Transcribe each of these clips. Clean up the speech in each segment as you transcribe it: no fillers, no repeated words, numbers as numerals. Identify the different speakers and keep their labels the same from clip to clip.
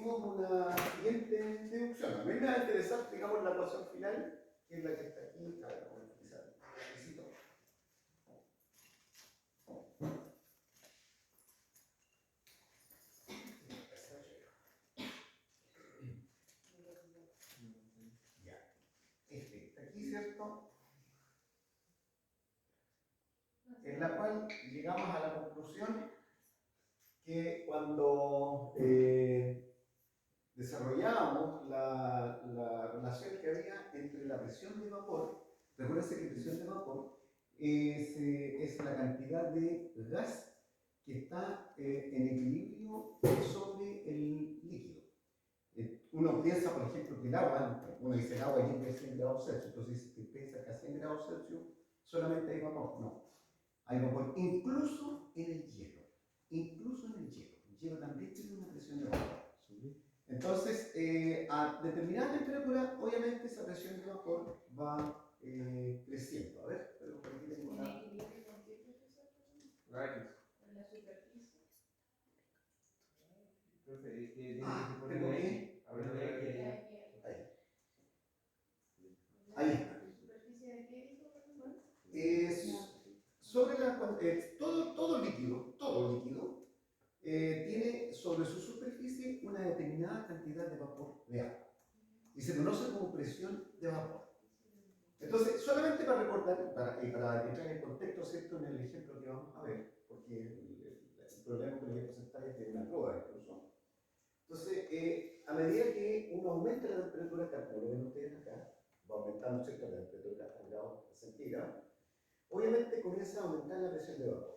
Speaker 1: hicimos una siguiente deducción. A mí me va a interesar, digamos, la ecuación final, que es la que está aquí. A ver, vamos a utilizar el lapicito. Ya. Está aquí, ¿cierto? En la cual llegamos a la conclusión que cuando desarrollábamos la relación que había entre la presión de vapor, recuérdense que presión de vapor es la cantidad de gas que está en equilibrio sobre el líquido. Uno piensa, por ejemplo, que el agua, uno dice el agua llega a 100 grados Celsius, entonces si piensa que a 100 grados Celsius solamente hay vapor. No, hay vapor incluso en el hielo. Incluso en el hielo. El hielo también tiene una presión de vapor. Entonces, a determinada temperatura, obviamente esa presión de vapor va creciendo. A ver, pero por aquí tengo una.
Speaker 2: Rayos.
Speaker 3: En la superficie.
Speaker 2: Profe,
Speaker 1: Tengo que.
Speaker 2: A ver,
Speaker 1: Ahí.
Speaker 3: ¿La superficie de qué dijo, perdón?
Speaker 1: Sobre todo líquido tiene sobre su superficie una determinada cantidad de vapor de agua y se conoce como presión de vapor. Entonces, solamente para recordar, para entrar en contexto, ¿cierto?, en el ejemplo que vamos a ver, porque el problema que les voy a presentar es de una prueba incluso. Entonces, a medida que uno aumenta la temperatura, como lo ven ustedes acá, va aumentando, ¿cierto?, la temperatura en grados centígrados, obviamente comienza a aumentar la presión de vapor.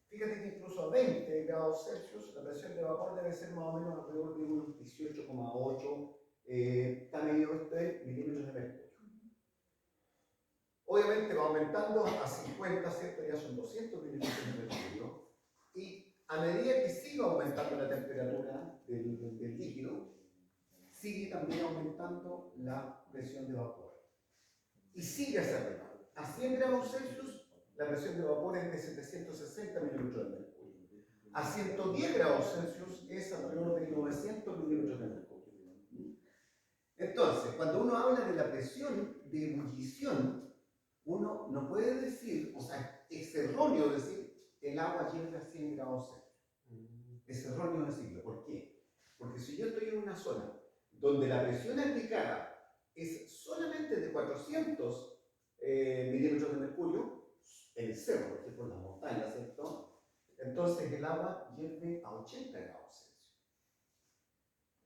Speaker 1: Fíjate que incluso a 20 grados Celsius la presión de vapor debe ser más o menos alrededor de un 18,8 está medido esto en milímetros de mercurio. Obviamente va aumentando a 50, ¿cierto? Ya son 200 milímetros de mercurio. Y a medida que sigue aumentando la temperatura del líquido, sigue también aumentando la presión de vapor. Y sigue hacia arriba. A 100 grados Celsius la presión de vapor es de 760 milímetros de mercurio. A 110 grados Celsius es alrededor de 900 milímetros de mercurio. Entonces, cuando uno habla de la presión de ebullición, uno no puede decir, o sea, es erróneo decir el agua llega a 100 grados Celsius. Es erróneo decirlo. ¿Por qué? Porque si yo estoy en una zona donde la presión aplicada es solamente de 400 milímetros de mercurio, en el cerro, por ejemplo, en la montaña, ¿cierto? Entonces el agua hierve a 80 grados Celsius.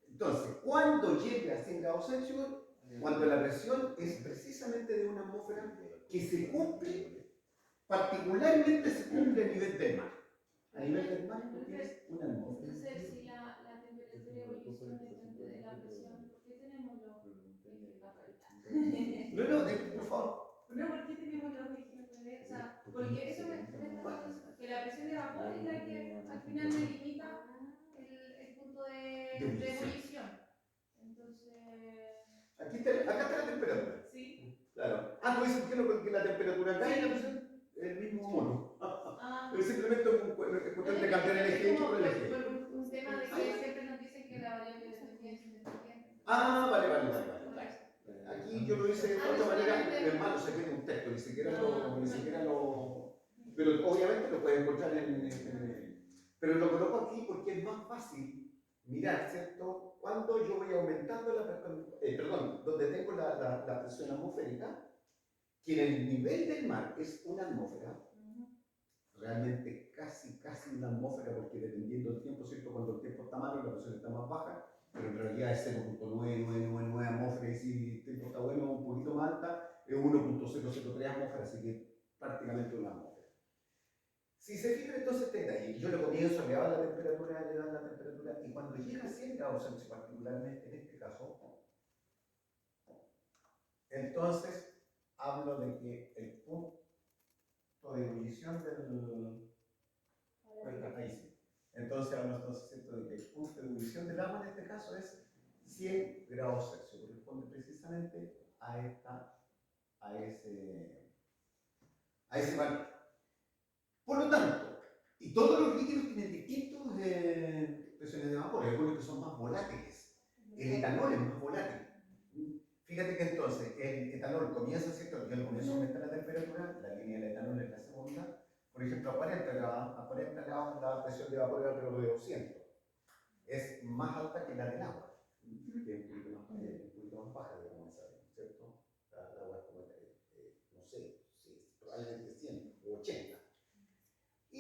Speaker 1: Entonces, ¿cuándo hierve a 100 grados Celsius? Cuando la presión es precisamente de una atmósfera que se cumple, particularmente se cumple a nivel del mar. A nivel del mar tú tienes una atmósfera.
Speaker 3: Entonces, si la temperatura de ebullición depende de la presión, ¿por qué tenemos los
Speaker 1: No, por favor.
Speaker 3: No, ¿por qué tenemos los ejemplos? O sea, porque eso me que la presión de vapor es la que al final me limita el punto de ebullición. Entonces.
Speaker 1: Acá está la temperatura.
Speaker 3: Sí.
Speaker 1: Claro. Tú dices que la temperatura acá y la presión es el mismo mono. Pero simplemente es cuestión de cambiar el eje por el eje.
Speaker 3: Por un tema de que siempre nos dicen que la variable de dependencia es independiente.
Speaker 1: Vale. Aquí yo lo hice de otra manera, hermano, se queda un texto, ni siquiera lo. Pero obviamente lo puedes encontrar pero lo coloco aquí porque es más fácil mirar, ¿cierto? Cuando yo voy aumentando donde tengo la presión atmosférica, que en el nivel del mar es una atmósfera, realmente casi una atmósfera, porque dependiendo del tiempo, ¿cierto? Cuando el tiempo está malo, la presión está más baja, pero en realidad es 0,999 atmósfera, y si el tiempo está bueno, un poquito más alta, es 1,003 atmósfera, así que prácticamente una atmósfera. Si se fija entonces este detalle, yo le comienzo a elevar la temperatura, y cuando llega a 100 grados Celsius, particularmente en este caso, entonces hablo de que el punto de ebullición ahí sí. Entonces hablamos de que el punto de ebullición del agua en este caso es 100 grados Celsius, corresponde precisamente a ese valor. Por lo tanto, y todos los líquidos tienen distintos presiones de vapor, hay algunos que son más volátiles. El etanol es más volátil. Fíjate que entonces el etanol comienza, ¿cierto? Y al comienzo aumenta la temperatura, la línea del etanol es la segunda. Por ejemplo, a 40 grados la presión de vapor es alrededor de 200. Es más alta que la del agua, que es un poquito más baja, digamos, ¿cierto? La agua es como, no sé, sí, probablemente 100 o 80. Y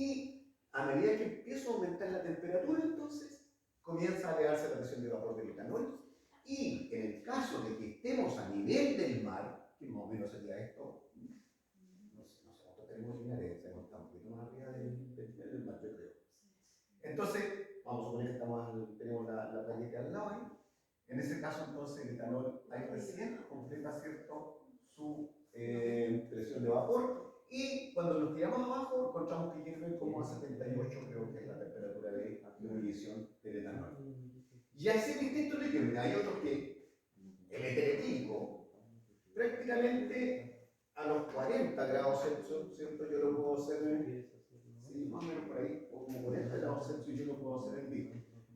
Speaker 1: a medida que empieza a aumentar la temperatura, entonces comienza a elevarse la presión de vapor del etanol. Y en el caso de que estemos a nivel del mar, que más o menos sería esto, no sé cuánto tenemos en área, está un poquito más arriba del mar, yo creo. Entonces, vamos a suponer que tenemos la playita al lado ahí. En ese caso, entonces, el etanol ahí recién completa, ¿cierto?, su presión de vapor. Y cuando nos tiramos abajo, encontramos que hierve como a 78, creo que es la temperatura de ebullición del etanol. Y así distintos líquidos. Hay otros que el éter etílico, prácticamente a los 40 grados Celsius, ¿cierto? Yo lo puedo hacer, sí, más o menos por ahí, o como 40 grados Celsius yo lo puedo hacer en vivo.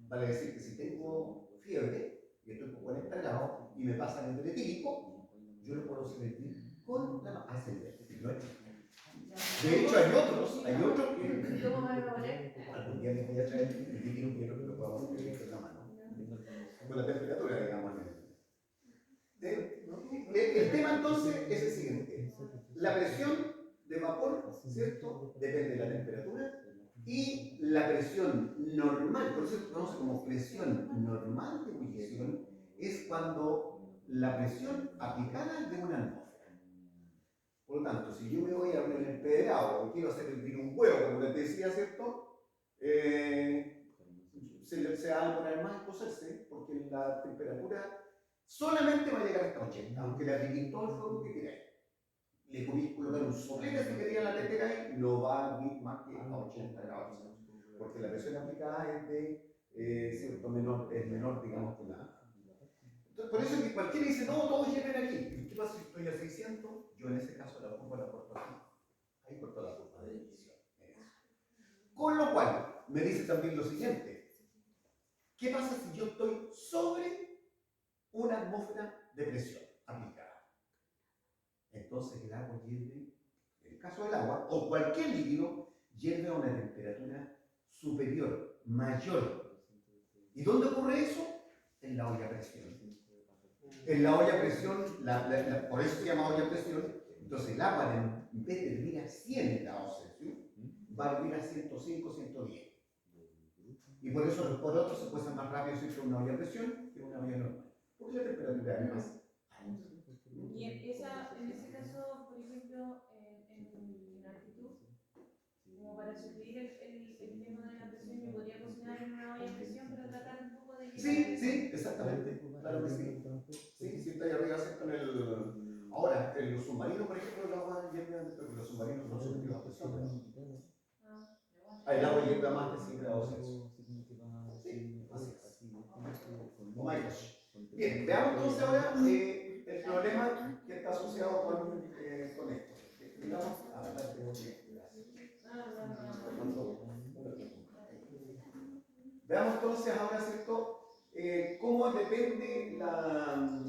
Speaker 1: Vale decir que si tengo fiebre y estoy con 40 grados y me pasa el éter etílico, yo lo puedo hacer en vivo con la ascendente. De hecho, hay otros que algún día les voy a traer el líquido que lo podamos escribir con la mano, con la temperatura, digamos. El tema entonces es el siguiente: la presión de vapor, ¿cierto?, depende de la temperatura, y la presión normal, por eso se conoce como presión normal de ebullición, es cuando la presión aplicada es de una atmósfera. Por lo tanto, si yo me voy a abrir el pedrado o quiero hacer un huevo, como les decía, ¿cierto? Se va a poner más en cocerse porque la temperatura solamente va a llegar hasta 80, aunque le apliquen todo el fuego que queráis. Le podéis colocar un soplete si quería la tetera ahí, no va a abrir más que a 80 grados, porque la presión aplicada es de cierto menor, es menor, digamos, que la. Entonces, por eso es que cualquiera dice, no, todos lleguen aquí. ¿Qué pasa si estoy a 600? Yo en ese caso la curva la corto aquí. Ahí corto la curva de emisión. Con lo cual, me dice también lo siguiente: ¿qué pasa si yo estoy sobre una atmósfera de presión aplicada? Entonces el agua hierve, en el caso del agua, o cualquier líquido, hierve a una temperatura superior, mayor. ¿Y dónde ocurre eso? En la olla a presión. En la olla a presión, por eso se llama olla a presión. Entonces el agua, en vez de hervir a 100 grados Celsius, va a hervir a 105, 110. Y por eso, por otro, se cuece más rápido si es una olla a presión que una olla normal. Porque la temperatura es más alta.
Speaker 3: Y en ese caso, por ejemplo, en altitud, como para suplir el tema de la presión, yo podría cocinar en una olla a presión para tratar un poco de
Speaker 1: Sí, sí, exactamente. Claro que sí. Sí, si está ahí arriba, ¿cierto? Ahora, en los submarinos, por ejemplo, el agua hierve adentro, porque los submarinos son sometidos a presión. El agua hierve a más de 100 grados Celsius. Sí, así es. Oh my gosh. Bien, veamos entonces ahora el problema que está asociado con esto. Digamos, veamos entonces ahora, ¿cierto? Cómo depende la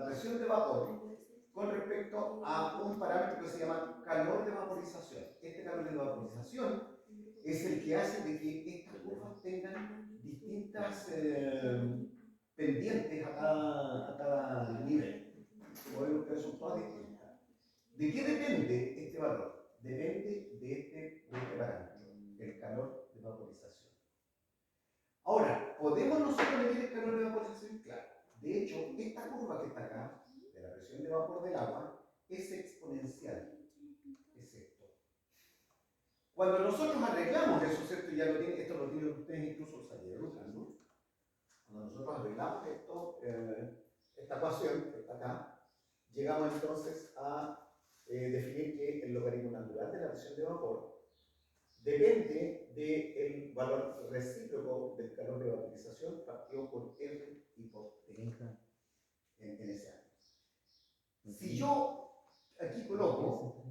Speaker 1: presión de vapor con respecto a un parámetro que se llama calor de vaporización. Este calor de vaporización es el que hace de que estas curvas tengan distintas pendientes a cada nivel. Podemos ver, son todas distintas. ¿De qué depende este valor? Depende de este parámetro, el calor de vaporización. Ahora, ¿podemos nosotros medir el calor de vaporización? Claro. De hecho, esta curva que está acá, de la presión de vapor del agua, es exponencial. Es esto. Cuando nosotros arreglamos eso, ¿cierto? Esto lo tienen ustedes incluso Xavier Lucas, ¿no? Cuando nosotros arreglamos esto, esta ecuación que está acá, llegamos entonces a definir que el logaritmo natural de la presión de vapor depende del valor recíproco del calor de vaporización partido por R y por T en ese año. Si yo aquí coloco,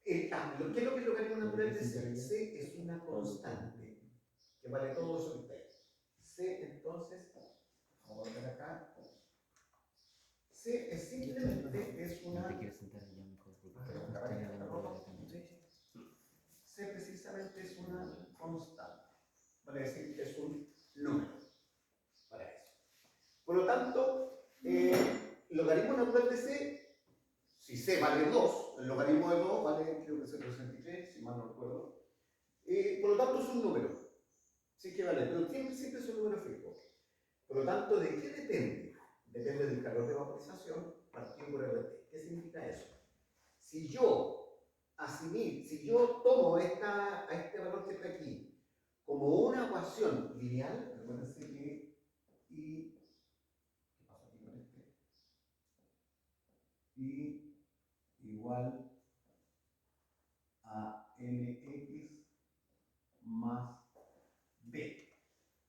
Speaker 1: ¿qué es lo que el logaritmo natural de C? C es una constante que vale todo sobre T. C, entonces, vamos a ver acá. C es simplemente es una.
Speaker 2: ¿Te quieres sentar allá mejor? Porque
Speaker 1: C precisamente es una constante. Vale decir, es un número. Para eso. Por lo tanto, logaritmo natural de C, si C vale 2, el logaritmo de 2 vale, creo que es 63, si mal no recuerdo. Por lo tanto, es un número. Sí que vale, pero siempre es un número fijo. Por lo tanto, ¿de qué depende? Depende del calor de vaporización partido por RT. ¿Qué significa eso? Si yo tomo a este valor que está aquí como una ecuación lineal, recuérdense que I, ¿qué pasa aquí con este? I igual a nx más b,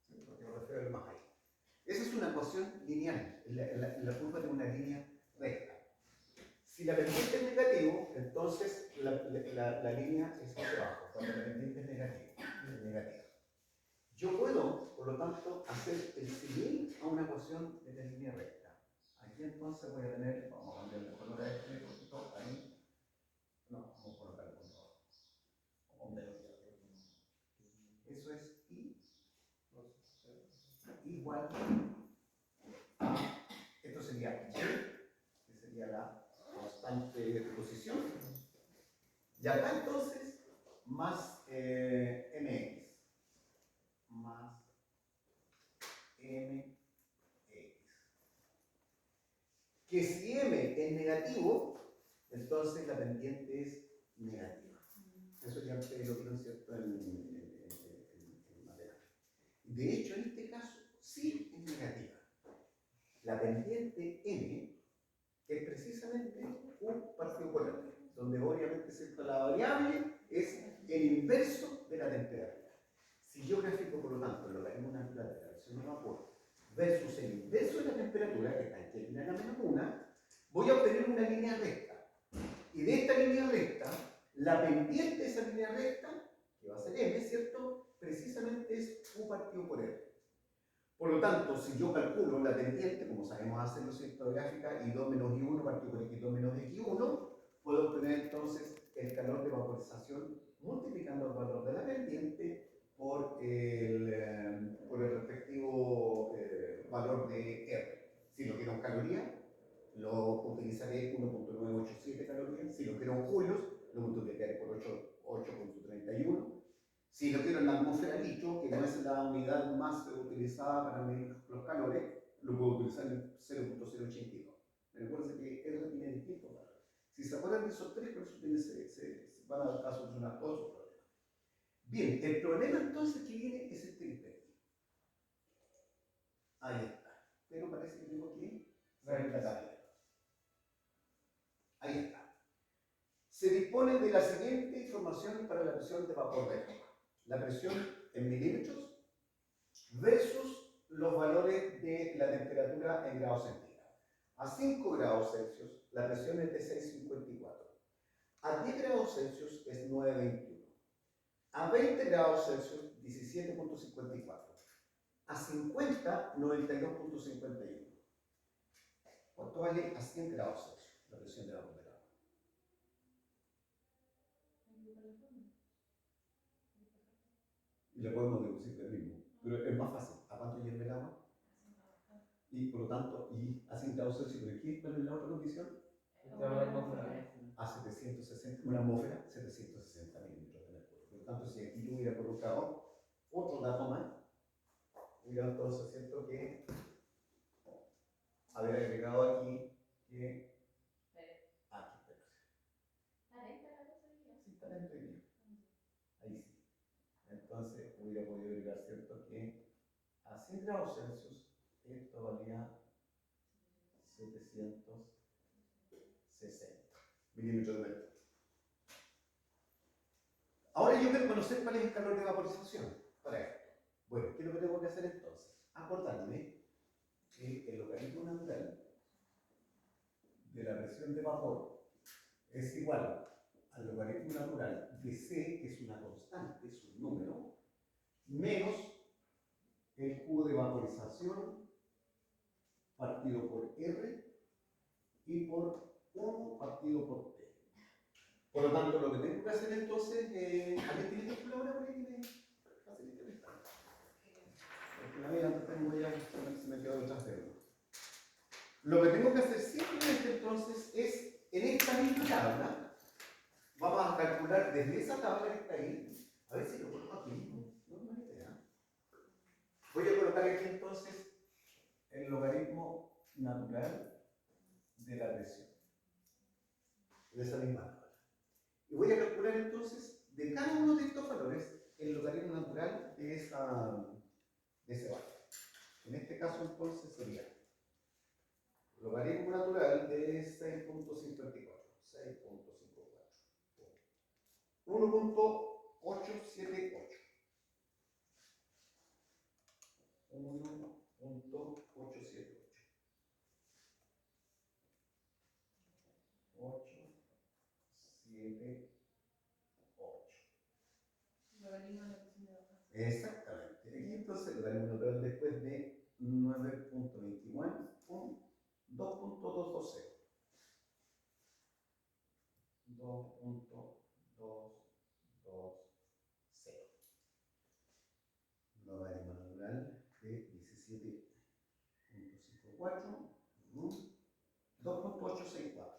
Speaker 1: ¿sí? Porque me refiero al más ahí. Esa es una ecuación lineal, la curva de una línea recta. Si la pendiente es negativo, entonces la línea es hacia abajo. Cuando la pendiente es negativa. Yo puedo, por lo tanto, hacer el símil a una ecuación de la línea recta. Aquí entonces voy a tener, vamos a cambiar de color a este poquito, ahí. No, vamos a colocar el punto. Eso es I igual a, esto sería Y, que sería la constante de posición. Y acá entonces, más mx, más mx. Que si m es negativo, entonces la pendiente es negativa. Eso ya ustedes lo vieron, ¿cierto?, en matemáticas. De hecho, en este caso, sí es negativa. La pendiente m es precisamente Q partido por R, donde obviamente, ¿cierto?, la variable es el inverso de la temperatura. Si yo grafico, por lo tanto, el logaritmo natural de la presión de vapor versus el inverso de la temperatura, que está en Kelvin a la menos 1, voy a obtener una línea recta. Y de esta línea recta, la pendiente de esa línea recta, que va a ser m, ¿cierto?, precisamente es Q partido por R. Por lo tanto, si yo calculo la pendiente, como sabemos hacerlo, ¿cierto?, gráfica, I2 menos I1 partido por X2 menos X1, puedo obtener entonces el calor de vaporización multiplicando el valor de la pendiente por el respectivo valor de R. Si lo quiero en calorías, lo utilizaré 1.987 calorías. Si lo quiero en julios, lo multiplicaré por 8.31. Si lo quiero en la atmósfera litro, que no es la unidad más utilizada para medir los calores, lo puedo utilizar en 0.082. Recuerden que R tiene distintos valores. Si se acuerdan de esos tres, por eso se van a solucionar todos sus problemas. Bien, el problema entonces que viene es este criterio. Ahí está. Pero parece que tengo que saber la tabla. Ahí está. Se dispone de la siguiente información para la presión de vapor de agua. La presión en milímetros versus los valores de la temperatura en grados centígrados. A 5 grados Celsius la presión es de 6,54. A 10 grados Celsius es 9,21. A 20 grados Celsius 17,54. A 50, 92,51. ¿Cuánto vale a 100 grados Celsius la presión de vapor del agua? Y le podemos deducir del mismo. Pero es más fácil. ¿A cuánto hierve el agua? Y por lo tanto, y a 100 grados Celsius, ¿pero qué? ¿Cuál es la otra condición? A 760, una atmósfera, 760 milímetros de mercurio. Por lo tanto, si aquí yo hubiera colocado otro dato más, hubiera entonces, ¿cierto?, que haber agregado aquí que. Aquí, sí, está dentro de mí. Ahí sí. Entonces, hubiera podido agregar, ¿cierto?, que a 100 grados Celsius esto valía 760 milímetros de mercurio. Ahora yo quiero conocer cuál es el calor de vaporización para esto. Bueno, ¿qué es lo que tengo que hacer entonces? Acordarme que el logaritmo natural de la presión de vapor es igual al logaritmo natural de C, que es una constante, es un número, menos el Q de vaporización partido por R y por 1 partido por T. Por lo tanto, lo que tengo que hacer entonces, ¿alguien tiene calculadora por ahí? Facilítame esta. Porque la mía antes tengo ya, se me quedó detrás de uno. Lo que tengo que hacer simplemente entonces es, en esta misma tabla, vamos a calcular desde esa tabla que está ahí, a ver si lo coloco aquí mismo, no es mala idea. Voy a colocar aquí entonces el logaritmo natural de la presión, de esa misma tabla. Y voy a calcular entonces de cada uno de estos valores el logaritmo natural de ese valor. En este caso entonces sería logaritmo natural de 6.54, 1.878. 1.878. 878.
Speaker 3: Logaritmo de la presión de baja.
Speaker 1: Exactamente. Aquí entonces el logaritmo natural después de 9.21, 2.220. 2.220. Logaritmo natural de 17.54, 2.864.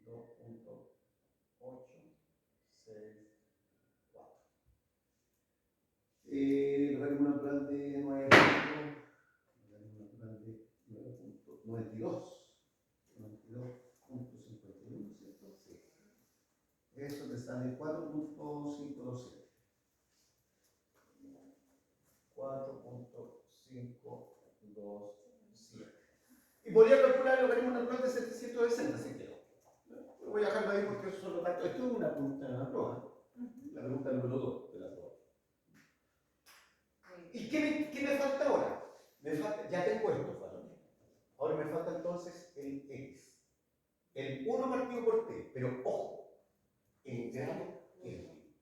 Speaker 1: 2.864. Logaritmo natural de 9. Logaritmo natural de 9.92. 92.51, ¿cierto? Sí. Eso te sale 4.527. 4.527. Y podría calcular el logaritmo natural de 760, si quiero. Lo voy a dejarlo ahí porque eso son los datos. Esto es una pregunta de la prueba. La pregunta número 2 de la prueba. ¿Y qué me falta ahora? Ya tengo estos valores. Ahora me falta entonces el X. El 1 partido por T, pero ojo, en grado Kelvin.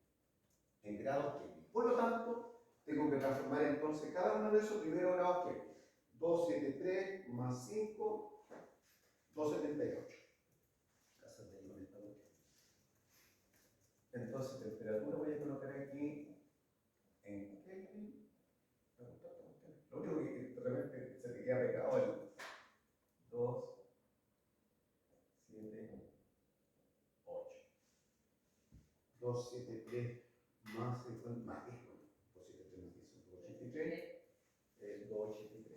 Speaker 1: En grado Kelvin. Por lo tanto, tengo que transformar entonces cada uno de esos primero grados Kelvin. 273 más 5, 278. Casas de ahí con esta cuestión. Entonces, temperatura voy a colocar aquí en Kelvin. Lo único que de repente se te queda pegado el 2, 7, 8. 273 más 50 más 10, 273 más 10 son 283. 283.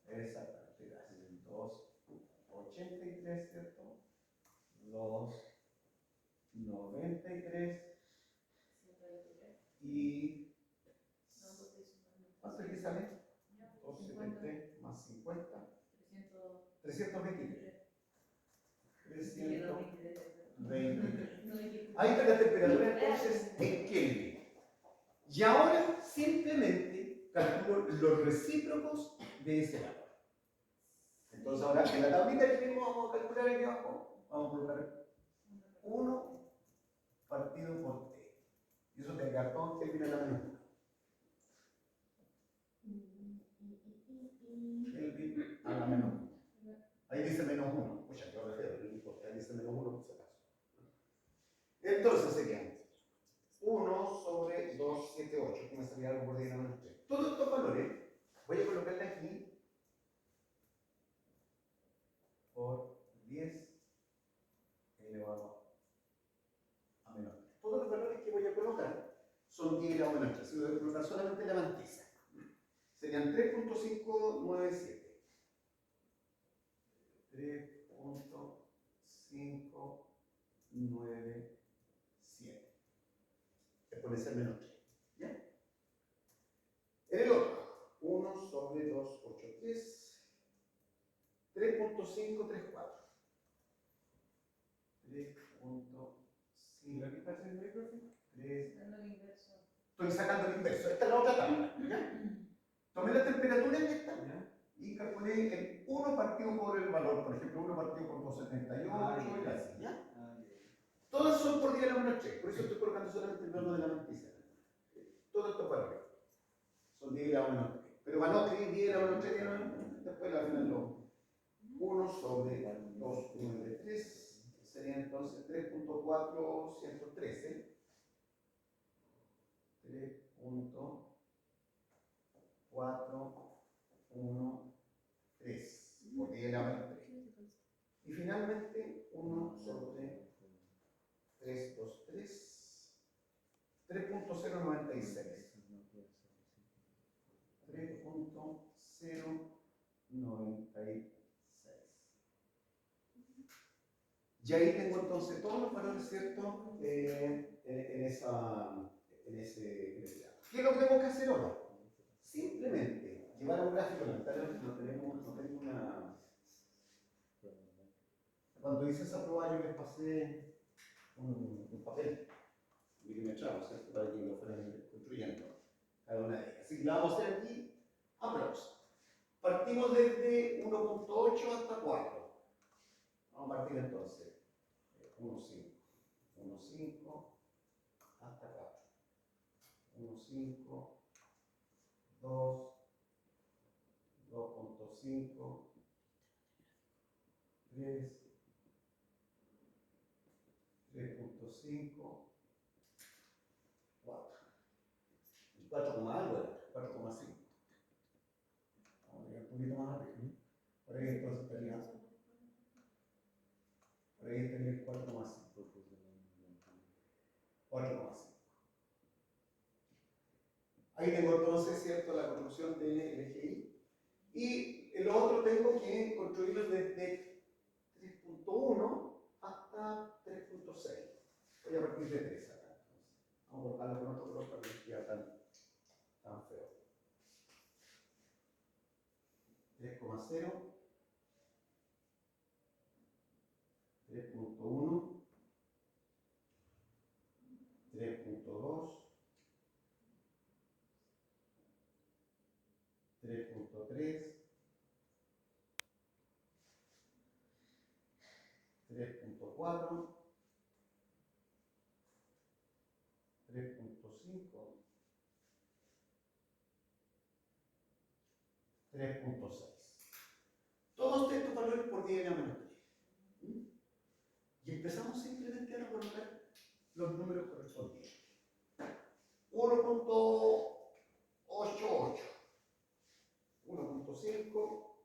Speaker 1: Exactamente, gracias. 283, ¿cierto? 293 y ¿cuánto es que sale? 273 más 50. 323. 323. Ahí está la temperatura entonces en Kelvin. Y ahora simplemente calculo los recíprocos de ese valor. Entonces ahora en la tablita que tenemos vamos a calcular aquí abajo, vamos a colocar 1 partido por T. Y eso te queda todo Kelvin a la menos 1. Kelvin a la menos 1. Ahí dice menos 1. Oye, yo refiero, no importa, ahí dice menos 1 por si acaso. Entonces serían 1 sobre 278, que me salía algo por diagrama menos 3. Todos estos valores voy a colocarle aquí por 10 elevado a menos 3. Todos los valores que voy a colocar son 10 elevado a menos 3. Si voy a colocar solamente la mantisa, serían 3.597. 3.597. Exponencial menos 3. ¿Ya? En el otro, 1 sobre 283. 3.534. 3.5. ¿Qué pasa en el profe? 3. Estoy sacando el inverso. Esta es la otra tabla. ¿Ya? Tomé la temperatura en esta. ¿Ya? Y calculé el 1 partido por el valor. Por ejemplo, 1 partido por 278 y así. ¿Ya? Todas son por 10 a la menos 3, por eso estoy colocando solamente el valor de la mantisa. Todos estos valores son 10 a la menos 3. Pero para no escribir 10 a la menos 3, después al final lo 1 sobre 293 sería entonces 3.413. 3.413 por 10 a la menos 3. Y finalmente 1 sobre 323, 3.096. 3.096. Y ahí tengo entonces todos los valores, ¿cierto? En ese dato. ¿Qué es lo que tengo que hacer ahora? Simplemente llevar a un gráfico, lamentablemente no tengo una. Cuando hice esa prueba yo les pasé un papel milimetrado, ¿cierto? Para que lo fueran construyendo cada una de ellas. Así que la vamos a hacer aquí, aprox. Partimos desde 1.8 hasta 4. Vamos a partir entonces 1.5 hasta 4. 1.5, 2, 2.5, 3, 3.5, 4. El 4, algo era, 4,5. Vamos a llegar un poquito más arriba. Por ahí entonces estaría el 4,5. 4,5. Ahí tengo entonces, ¿cierto?, la construcción del eje Y. Y lo otro tengo que construirlo desde 3.1 hasta 3.6. Voy a partir de 3 acá. Entonces. Vamos a colocarlo con otro color para que no quede tan feo. 3,0, 3.1, 3.2, 3.3, 3.4, 3.5, 3.6. Todos estos valores por 10 a la menos 3. Y empezamos simplemente a colocar los números correspondientes. 1.88, 1.5,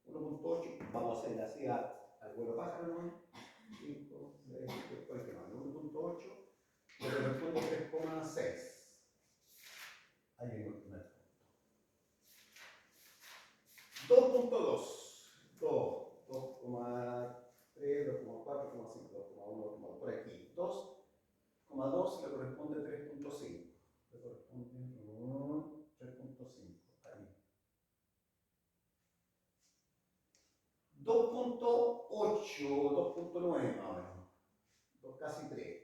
Speaker 1: 1.8, vamos a hacerle así al vuelo pájaro, ¿no? 5, 6, después que más, 1.8, le corresponde 3,6. Ahí vengo el primer punto. 2.2, 2,3, 2,4, 2,5, 2,1, por aquí. 2,2 le corresponde 3.5. Le corresponde 3.5. Ahí. 2.8, 2.9 más o menos. Casi 3.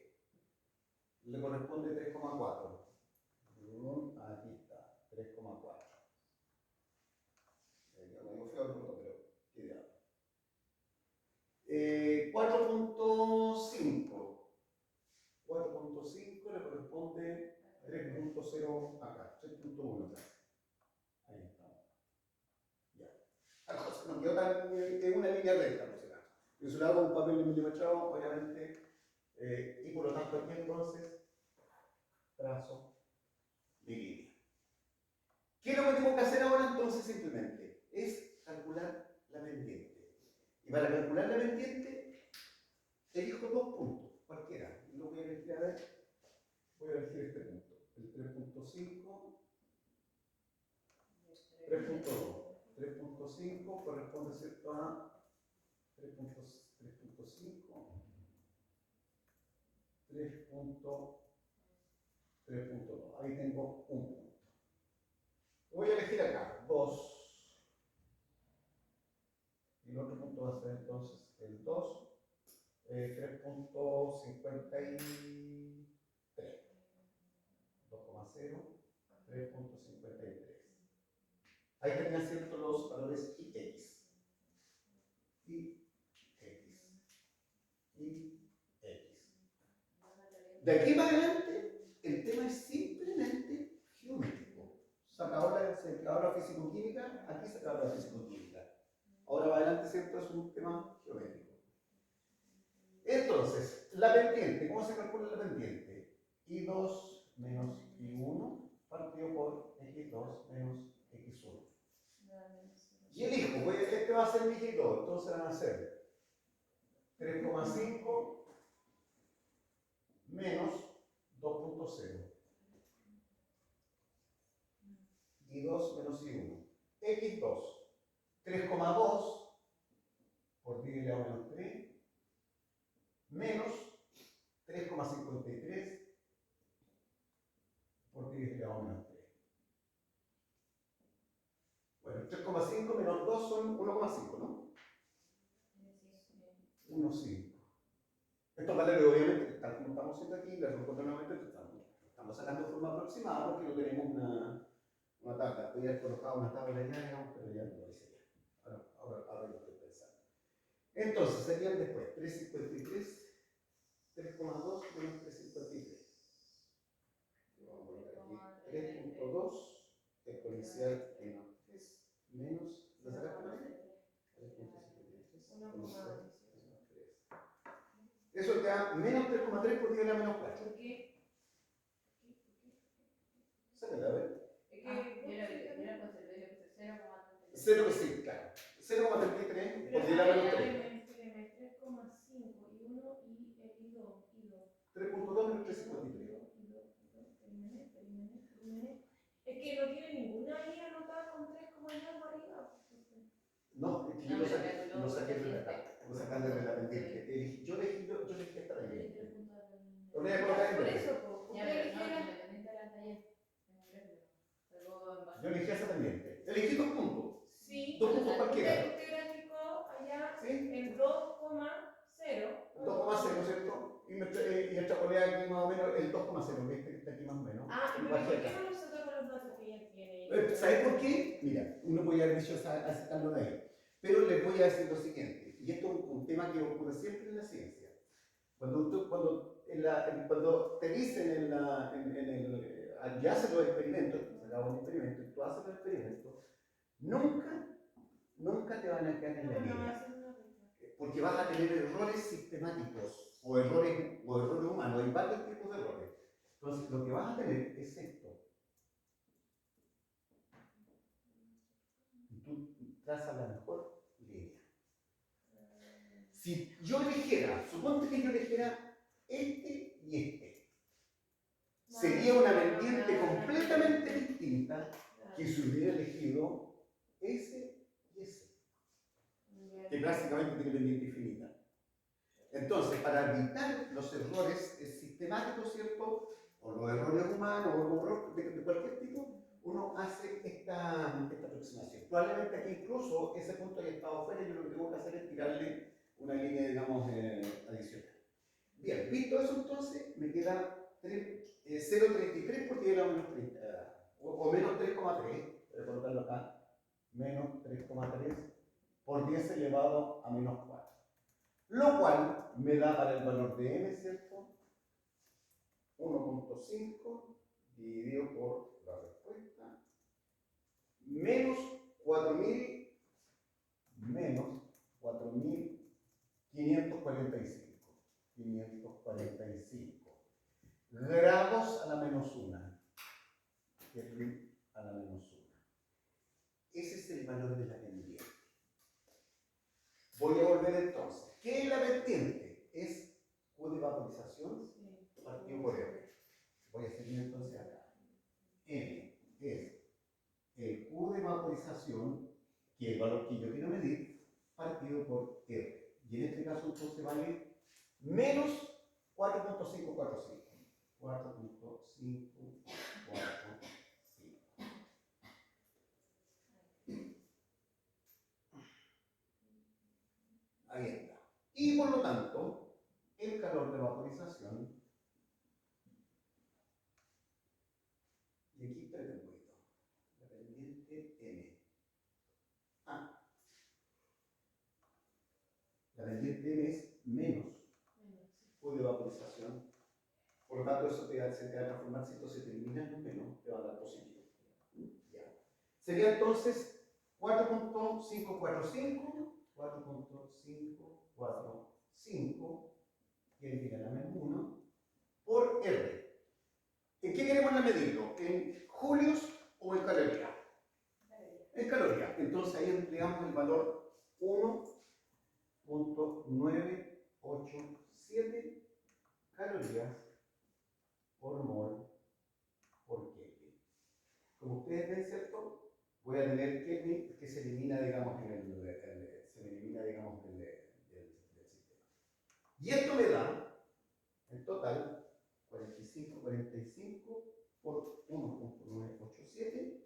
Speaker 1: Le corresponde 3,4. Aquí está, 3,4. Ya me digo feo el punto, pero qué ideal. 4.5. 4.5 le corresponde 3.0 acá, 3.1 acá. Ahí estamos. Ya. La cosa no quedó tan en una línea recta, no será. Yo se lo hago un papel milimetrado, obviamente, y por lo tanto aquí entonces trazo mi línea. ¿Qué es lo que tengo que hacer ahora entonces simplemente? Es calcular la pendiente. Y para calcular la pendiente, elijo dos puntos, cualquiera. Lo voy a elegir, a ver, voy a elegir este punto, el 3.5, 3.2. 3.5 corresponde, ¿cierto?, a 3.5, 3.2. Ahí tengo un punto. Voy a elegir acá, 2. Y el otro punto va a ser entonces el 2, 3.53. 2,0, 3.53. Ahí tenían, ¿cierto?, los valores Ix. Y X. De aquí para adelante, el tema es simplemente geométrico. Se acabó la físico-química, aquí se acabó la físico-química. Ahora va adelante, ¿cierto? Es un tema geométrico. Entonces, la pendiente, ¿cómo se calcula la pendiente? I2 menos I1 partido por X2 menos X1. Y elijo, pues este va a ser mi X2, entonces van a ser 3,5 menos 2,0. I2 menos I1. X2, 3,2 por 10 elevado a menos 3 menos 3,53 por 10 elevado a menos 3. Bueno, 3,5 menos 2 son 1,5, ¿no? 1,5. Estos valores, obviamente, tal como estamos haciendo aquí, les recuerdo nuevamente, estamos sacando de forma aproximada porque no tenemos una tabla. Podría haber colocado una tabla ya, digamos, pero ya no lo hice ya. Ahora lo estoy pensando. Entonces, serían después 3,53, 3,2 menos 3,53. Vamos a colocar aquí 3,2 exponencial menos 3 menos, ¿lo sacaste mal? 3,53 exponencial menos 3. Eso te da menos 3,3 por 10 a la menos 4.
Speaker 3: ¿Por qué?
Speaker 1: Sácala, a ver.
Speaker 3: Es que yo la conservé, yo puse
Speaker 1: 0, sí, claro. 0,33 por 10 a la menos 3.
Speaker 3: 3,5 y 1 y 2.
Speaker 1: 3,2 menos 3,53.
Speaker 3: Es que no tiene ninguna ahí anotada con 3 como hay algo arriba.
Speaker 1: No, es que yo lo saqué de la tabla. Lo sacan de la pendiente. Yo elegí esta pendiente. Lo voy a colocar en
Speaker 3: Por
Speaker 1: verde.
Speaker 3: eso,
Speaker 2: Ya, pero no, independiente de la taller.
Speaker 1: Yo elegí esa pendiente. Elegí 2 puntos.
Speaker 3: Sí,
Speaker 1: 2 puntos cualquiera.
Speaker 3: usted graficó allá
Speaker 1: ¿Sí?
Speaker 3: en 2,0.
Speaker 1: 2,0, ¿cierto? Y extrapolé aquí más o menos el 2,0, que este que está aquí más o menos.
Speaker 3: Ah,
Speaker 1: Y
Speaker 3: pero
Speaker 1: bajé
Speaker 3: ¿por
Speaker 1: acá.
Speaker 3: qué no lo saca con los datos que ya tiene?
Speaker 1: ¿Sabes por qué? Mira, uno podría haber dicho sacarlo de ahí. Pero les voy a decir lo siguiente, y esto es un tema que ocurre siempre en la ciencia. Cuando te dicen ya hacen los experimentos, se acaba un experimento, y tú haces los experimentos, nunca te van a quedar en la línea. Porque vas a tener errores sistemáticos o errores humanos, hay varios tipos de errores. Entonces, lo que vas a tener es esto. Y tú trazas la mejor línea. Si yo eligiera, suponte que yo eligiera este y este, sería una pendiente completamente distinta que si hubiera elegido ese y ese, que prácticamente tiene pendiente infinita. Entonces, para evitar los errores sistemáticos, ¿cierto? O los errores humanos, o errores de cualquier tipo, uno hace esta aproximación. Probablemente aquí incluso ese punto haya estado fuera y yo lo que tengo que hacer es tirarle una línea, digamos, adicional. Bien, visto eso entonces, me queda 0,33 por 10 a la menos 30, o menos 3,3, voy a colocarlo acá, menos 3,3 por 10 elevado a menos 4. Lo cual me da para el valor de m, ¿cierto? 1,5 dividido por la respuesta, menos 4.545. 545 grados a la menos 1. Kelvin a la menos 1. Ese es el valor de la pendiente. Voy a volver entonces. ¿Qué es la vertiente? Es Q de vaporización partido por R. Voy a seguir entonces acá. M es el Q de vaporización, que es el valor que yo quiero medir, partido por R. Y en este caso entonces vale menos 4,545. 4,545. Ahí está. Y por lo tanto, el calor de vaporización, y aquí espérate un poquito, la pendiente M. La pendiente M es menos Q de vaporización por eso se te va a transformar, si esto se te elimina en un menos, te va a dar positivo. Ya. Sería entonces 4.545, que elimina la menos 1, por R. ¿En qué queremos medirlo? ¿En julios o en calorías? En calorías. Entonces ahí empleamos el valor 1.987 calorías por mol por Kelvin. Como ustedes ven, ¿cierto? Voy a tener Kelvin que se elimina, digamos, del sistema. Y esto me da, en total, 45 por 1.987,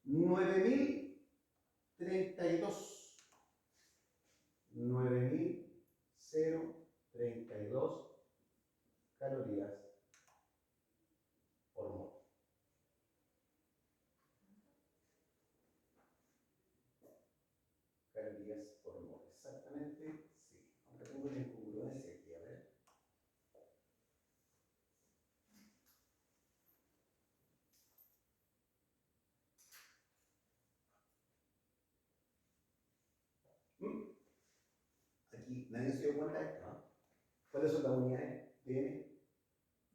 Speaker 1: 9.032 calorías por mol. Calorías por mol, exactamente, sí. Aunque tengo una incongruencia aquí, a ver. Aquí nadie se dio cuenta de esto, ¿no? ¿Cuáles son las unidades de N?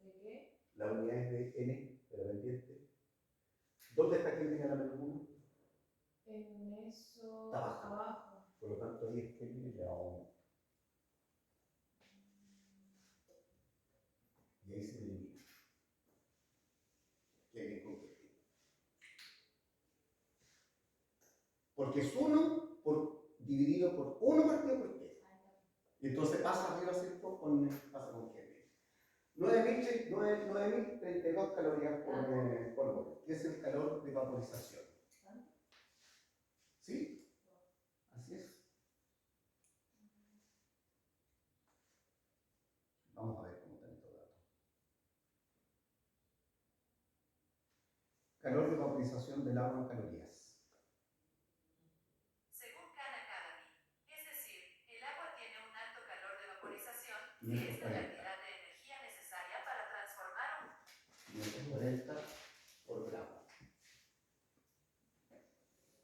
Speaker 3: ¿De qué?
Speaker 1: Las unidades de N, de la pendiente. ¿Dónde está Kelvin a la menos 1?
Speaker 3: En eso,
Speaker 1: Está abajo.
Speaker 3: abajo.
Speaker 1: Por lo tanto, ahí es Kelvin y le da 1. Y ahí se elimina. Kelvin con Kelvin. Porque es 1 dividido por 1 partido por T. Y entonces pasa arriba, ¿cierto? Pasa con Kelvin. 9.032 calorías por mol, que es el calor de vaporización. ¿Sí? Así es. Vamos a ver cómo están estos datos. Calor de vaporización del agua en calorías.
Speaker 4: Según Khan Academy, es decir, el agua tiene un alto calor de vaporización, que
Speaker 1: 540.
Speaker 4: es la cantidad de energía necesaria para transformar un
Speaker 1: 540 por gramo.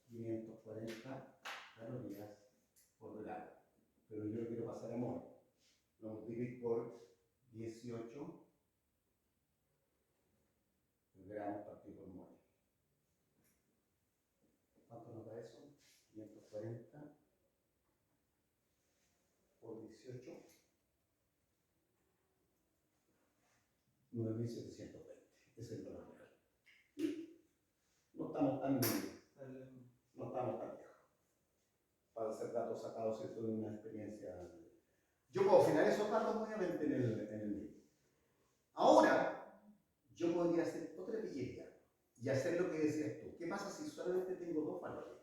Speaker 1: 540 calorías por gramo. Pero yo lo quiero pasar a mol. Lo multiplico por 18 gramos partido por mol. ¿Cuánto nos da eso? 540 por 18. 9.720. Ese es el valor real. No estamos tan lejos. Para hacer datos sacados, ¿cierto?, de una experiencia. Yo puedo afinar esos datos, obviamente, en el libro. Ahora, yo podría hacer otra pillería y hacer lo que decías tú. ¿Qué pasa si solamente tengo 2 valores?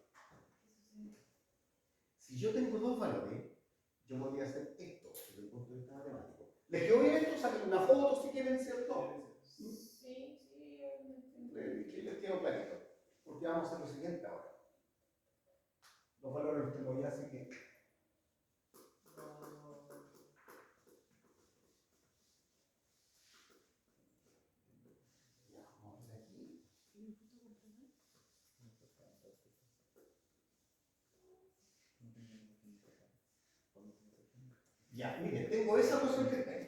Speaker 1: Si yo tengo 2 valores, yo podría hacer esto desde el punto de vista matemático. Les quedó bien esto, saquen una foto si quieren, ¿cierto?
Speaker 3: Sí,
Speaker 1: Les quedó clarito. Porque vamos a hacer lo siguiente ahora. Los valores los tengo ya, así que. Ya, vamos a ver aquí. Ya, miren, tengo esa cuestión que tengo.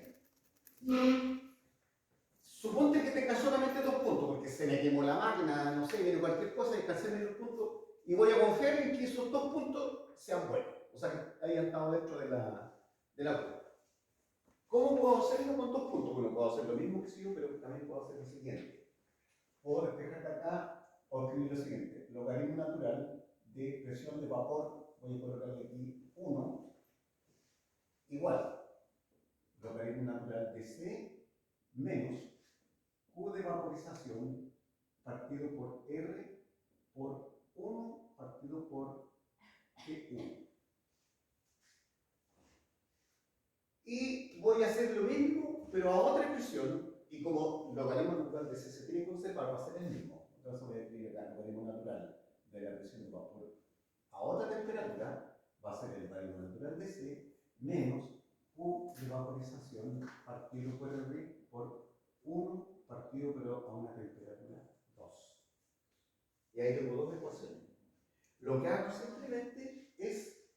Speaker 1: Suponte que tenga solamente 2 puntos, porque se me quemó la máquina, no sé, viene cualquier cosa y cancelé los puntos, y voy a confiar en que esos 2 puntos sean buenos, o sea, que hayan estado dentro de la curva. ¿Cómo puedo hacerlo con 2 puntos? Bueno, puedo hacer lo mismo que si yo, pero también puedo hacer lo siguiente. Puedo despejar de acá o escribir lo siguiente: logaritmo natural de presión de vapor, voy a colocarle aquí 1, igual logaritmo natural de C menos Q de vaporización partido por R por 1 partido por Q1. Y voy a hacer lo mismo, pero a otra expresión, y como logaritmo natural de C se tiene que conservar, va a ser el mismo. Entonces voy a escribir acá logaritmo natural de la presión de vapor a otra temperatura, va a ser el logaritmo natural de C menos Q de vaporización partido por R por 1 partido pero a una temperatura 2. Y ahí tengo dos ecuaciones. Lo que hago simplemente es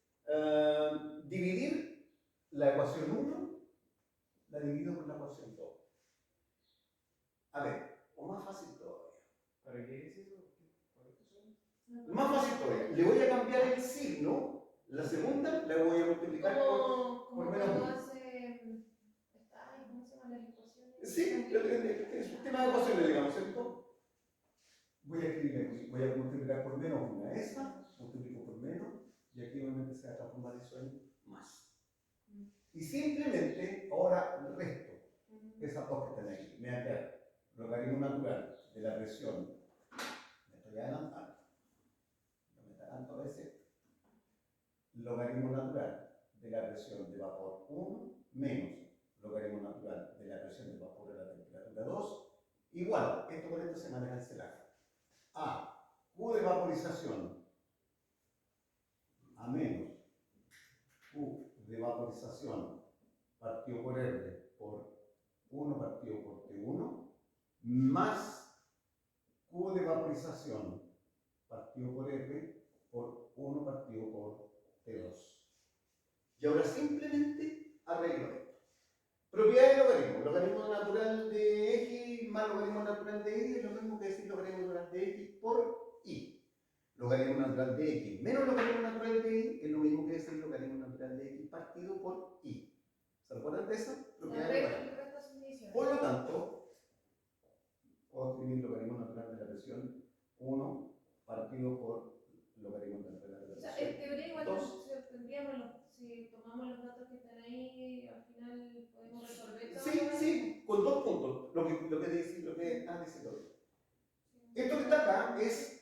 Speaker 1: dividir la ecuación 1, la divido por la ecuación 2. A ver, o más fácil todavía.
Speaker 5: ¿Para qué es eso?
Speaker 1: Más fácil todavía. Le voy a cambiar el signo. La segunda la voy a multiplicar
Speaker 3: Como
Speaker 1: menos
Speaker 3: cuando
Speaker 1: uno.
Speaker 3: hace, ¿cómo se llaman las ecuaciones?
Speaker 1: Sí, el sistema de ecuaciones, digamos, ¿cierto? Voy a escribir aquí, voy a multiplicar por menos una. Esa, multiplico por menos, y aquí obviamente se va a transformar eso en más. Y simplemente, ahora resto esas dos que están aquí. Me va a quedar logaritmo natural de la presión. Me estoy adelantando. No me adelanto a veces. Logaritmo natural de la presión de vapor 1 menos logaritmo natural de la presión de vapor a la temperatura 2 igual, esto con esto se van a cancelar, a Q de vaporización a menos Q de vaporización partido por R por 1 partido por T1 más Q de vaporización partido por R por 1 partido por T2. Y ahora simplemente arreglo esto. Propiedad de logaritmo. Logaritmo natural de X más logaritmo natural de Y es lo mismo que decir logaritmo natural de X por Y. Logaritmo natural de X menos logaritmo natural de Y es lo mismo que decir logaritmo natural de X partido por Y. ¿Se recuerdan de eso? Propiedad de logaritmo. Por lo tanto, puedo escribir logaritmo natural de la presión 1 partido por logaritmo natural de la
Speaker 3: O sea,
Speaker 1: presión
Speaker 3: en teoría igual
Speaker 1: 2.
Speaker 3: si tomamos los datos que están ahí, al final podemos resolver todo.
Speaker 1: Sí, con dos puntos, lo que dice todo. Esto que está acá es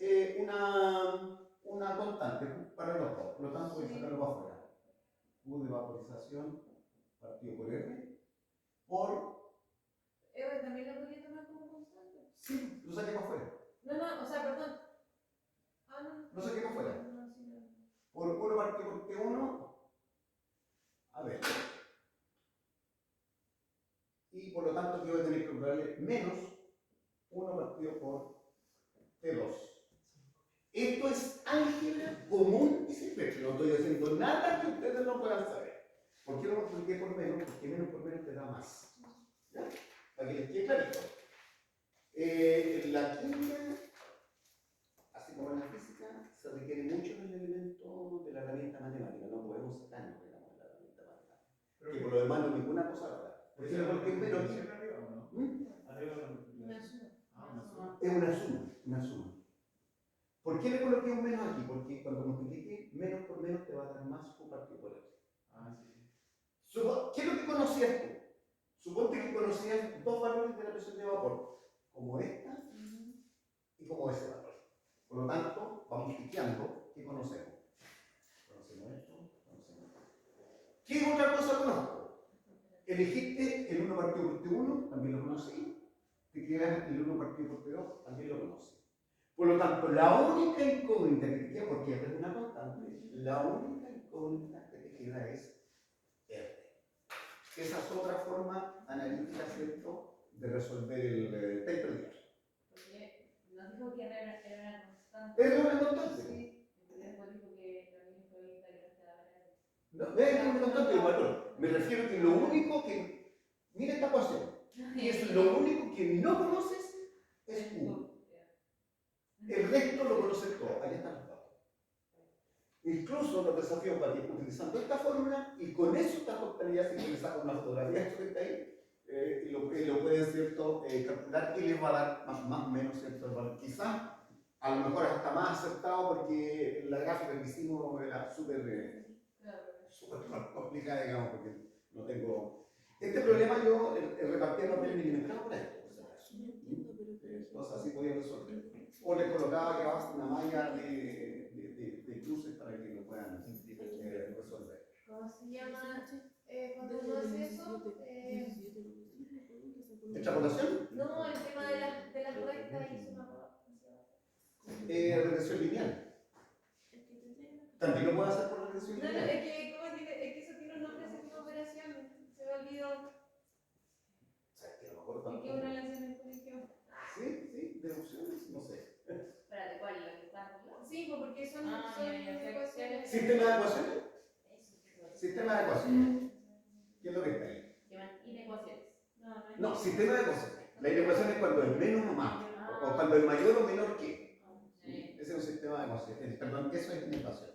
Speaker 1: una constante para los dos, por lo tanto voy a sacarlo para afuera. Q de vaporización partido por R por...
Speaker 3: ¿También lo podría tomar como constante?
Speaker 1: Sí, lo saqué para afuera.
Speaker 3: No, o sea, perdón. No.
Speaker 1: Lo saqué para afuera.
Speaker 3: No, sí, no.
Speaker 1: Por 1 partido por T1. A ver. Y por lo tanto aquí voy a tener que darle menos 1 partido por T2. Esto es álgebra común y simple. No estoy haciendo nada que ustedes no puedan saber. ¿Por qué no multipliqué por menos? Porque menos por menos te da más. ¿Ya? Para que les quede clarito. La química, así como en la física, se requiere mucho del elemento de la herramienta matemática. No podemos sacarnos, digamos, de la herramienta matemática. Que por lo demás no es ninguna cosa rara. ¿Por qué no coloqué un menos aquí? Es una suma. ¿Por qué le coloqué un menos aquí? Porque cuando multiplique menos por menos te va a dar más Q partido por R. ¿Qué es lo que conocías tú? Suponte que conocías dos valores de la presión de vapor, como esta y como ese valor. Por lo tanto, vamos piqueando qué conocemos. Conocemos esto, conocemos esto. ¿Qué otra cosa conozco? Elegiste el 1 partido por T1, también lo conocí. Te quedas el 1 partido por T2, también lo conocí. Por lo tanto, la única incógnita que te queda, porque R es una constante, la única incógnita que te queda es R. Esa es otra forma analítica, ¿cierto?, de resolver el paper.
Speaker 2: Porque nos dijo que era constante.
Speaker 1: ¿Es una constante?
Speaker 2: Sí. Entonces después dijo que también incógnita que nos quedaba era eso.
Speaker 1: No, es una constante de valor. Me refiero que lo único que... Mira esta ecuación. Que es lo único que no conoces es Q. El resto lo conoces todo. Ahí están los datos. Incluso los desafíos para que utilizando esta fórmula y con eso esta totalidad, si le saco una fotografía que está ahí, y lo pueden, ¿cierto?, calcular y les va a dar más o menos, ¿cierto?, el valor. Quizás a lo mejor hasta más acertado porque la gráfica que hicimos era súper complicada, digamos, porque no tengo... Este problema yo repartía papel milimetrado para esto, por si acaso. Entonces así podía resolver. O le colocaba que abajo una malla de cruces para que lo puedan resolver.
Speaker 3: ¿Cómo se llama cuando uno hace eso?
Speaker 1: ¿Extrapolación?
Speaker 3: No, el tema de la recta y suma.
Speaker 1: Regresión lineal. También lo puede hacer por regresión
Speaker 3: No, es
Speaker 1: lineal.
Speaker 3: que eso tiene un nombre, esa misma operación. Se me olvidó.
Speaker 1: O sea, que a lo mejor
Speaker 3: ¿De qué hora la hacen en el colegio?
Speaker 1: Sí, deducciones, no sé.
Speaker 2: Espérate, ¿cuál? ¿La que está por lado?
Speaker 3: Sí, pues porque son
Speaker 2: Ah, ya, ya,
Speaker 3: ecuaciones.
Speaker 1: Sistema de ecuaciones.
Speaker 2: Eso, eso.
Speaker 1: Sistema de ecuaciones. ¿Qué es lo que está ahí?
Speaker 2: Llaman inecuaciones.
Speaker 1: No, sistema de ecuaciones. La inecuación es cuando es menos o más. O cuando es mayor o menor que. Ese es un sistema de ecuaciones. Perdón, eso es inecuación.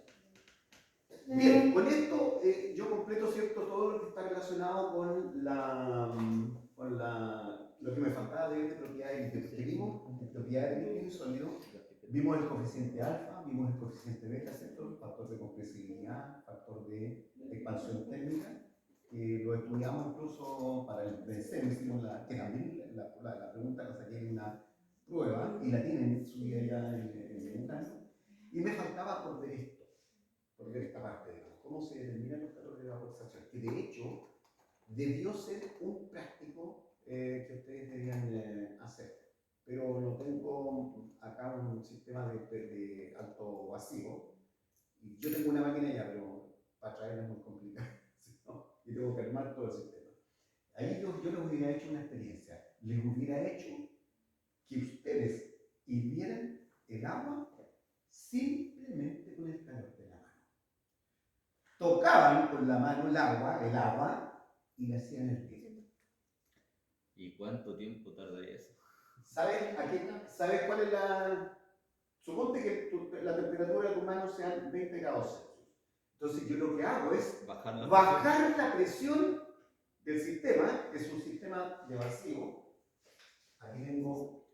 Speaker 1: Bien, con esto yo completo, ¿cierto?, todo lo que está relacionado con lo que me faltaba de propiedades que vimos, propiedades de líquido y sólido. Vimos el coeficiente alfa, vimos el coeficiente beta, ¿cierto?, factor de compresibilidad, factor de expansión térmica, que lo estudiamos incluso para el BCM, hicimos que también la pregunta la saqué en una prueba y la tienen subida ya en un año. Y me faltaba por ver esto. Por ver esta parte, digamos, cómo se determinan los calores de vaporización, que de hecho debió ser un práctico que ustedes debían hacer, pero no tengo acá un sistema de alto vacío, y yo tengo una máquina ya, pero para traerla es muy complicado, ¿no? Y tengo que armar todo el sistema. Ahí yo les hubiera hecho una experiencia, les hubiera hecho que ustedes hirvieran el agua simplemente con el calor de la mano. Tocaban con la mano el agua, y le hacían hervir.
Speaker 5: ¿Y cuánto tiempo tardaría eso?
Speaker 1: ¿Sabes cuál es la...? Suponte que la temperatura de tu mano sean 20 grados Celsius. Entonces yo lo que hago es bajar la presión del sistema, que es un sistema de vacío. Aquí tengo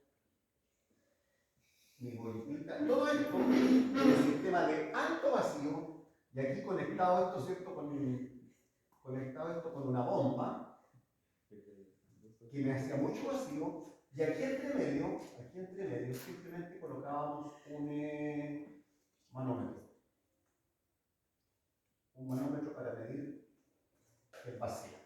Speaker 1: mi bolita. Todo esto es un sistema de alto vacío. Y aquí conectado esto, ¿cierto?, con una bomba que me hacía mucho vacío, y aquí entre medio simplemente colocábamos un manómetro. Un manómetro para medir el vacío.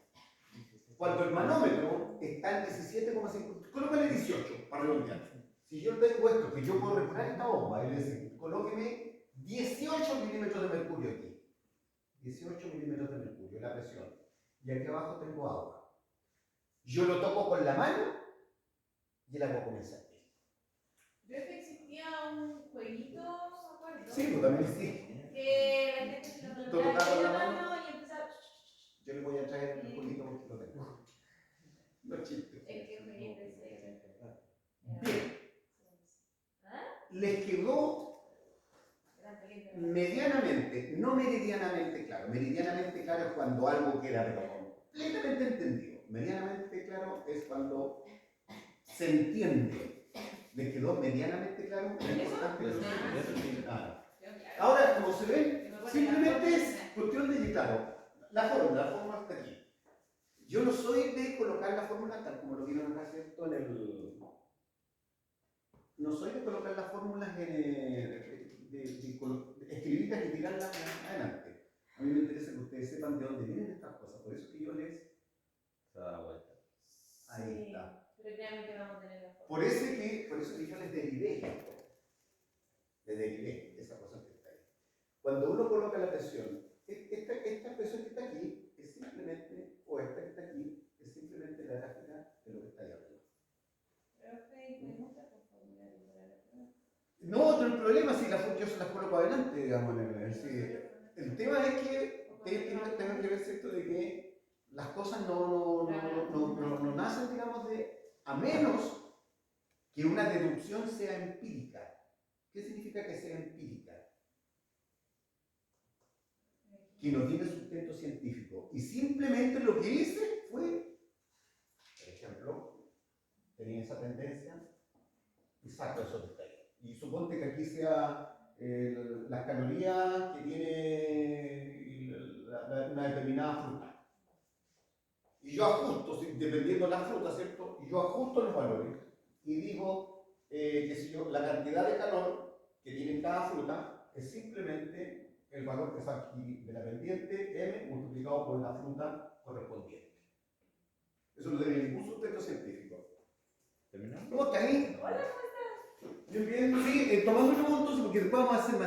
Speaker 1: Cuando el manómetro está en 17,5, colócale 18 para redondear. Si yo tengo esto, que yo puedo respirar esta bomba, es decir, colóqueme 18 milímetros de mercurio aquí. 18 milímetros de mercurio, la presión. Y aquí abajo tengo agua. Yo lo toco con la mano y el agua comienza a hervir.
Speaker 3: Creo que existía un jueguito, ¿me acuerdo?
Speaker 1: Sí, pues también sí.
Speaker 3: Que la gente se lo
Speaker 1: Tú
Speaker 3: colocaba
Speaker 1: tocabas
Speaker 3: en
Speaker 1: la
Speaker 3: la
Speaker 1: mano.
Speaker 3: mano y empezaba.
Speaker 1: Yo le voy a traer un poquito porque lo tengo. No chiste.
Speaker 2: Es que jueguito ese.
Speaker 1: Bien,
Speaker 2: ¿Ah?
Speaker 1: les quedó
Speaker 2: Gran caliente.
Speaker 1: medianamente, no meridianamente claro. Meridianamente claro es cuando algo queda pero completamente entendido. Medianamente claro es cuando se entiende. ¿Les quedó medianamente claro? Es importante que lo entiendan. Ah. Ahora, como se ven, simplemente es cuestión de, claro, la fórmula está aquí. Yo no soy de colocar la fórmula tal como lo vieron acá, ¿cierto? No soy de colocar las fórmulas de escribirlas y tirarlas adelante. A mí me interesa que ustedes sepan de dónde vienen estas cosas. Por eso que yo les...
Speaker 5: Se da la vuelta.
Speaker 1: Ahí
Speaker 2: Sí,
Speaker 1: está.
Speaker 2: pero créanme que vamos a tener la forma.
Speaker 1: Por eso que yo les derivé esto. Les derivé esa cosa que está ahí. Cuando uno coloca la presión, esta presión que está aquí es simplemente, o esta que está aquí, es simplemente la gráfica de lo que está ahí arriba. No, no hay problema si yo se las coloco adelante, digamos. El tema es que ustedes tengan que ver, ¿cierto?, de que las cosas no nacen, digamos, a menos que una deducción sea empírica. ¿Qué significa que sea empírica? Que no tiene sustento científico. Y simplemente lo que hice fue, por ejemplo, tenía esa tendencia y saco esos detalles. Y suponte que aquí sea las calorías que tiene una determinada fruta. Y yo ajusto, dependiendo de la fruta, ¿cierto? Y yo ajusto los valores y digo que si yo, la cantidad de calor que tiene cada fruta es simplemente el valor que está aquí de la pendiente M multiplicado por la fruta correspondiente. Eso no tiene ningún sustento científico.
Speaker 5: ¿Terminamos?
Speaker 1: ¿Cómo está ahí? Hola, ¿cómo estás? Bien, bien, sí, tomándolo entonces porque después vamos a hacer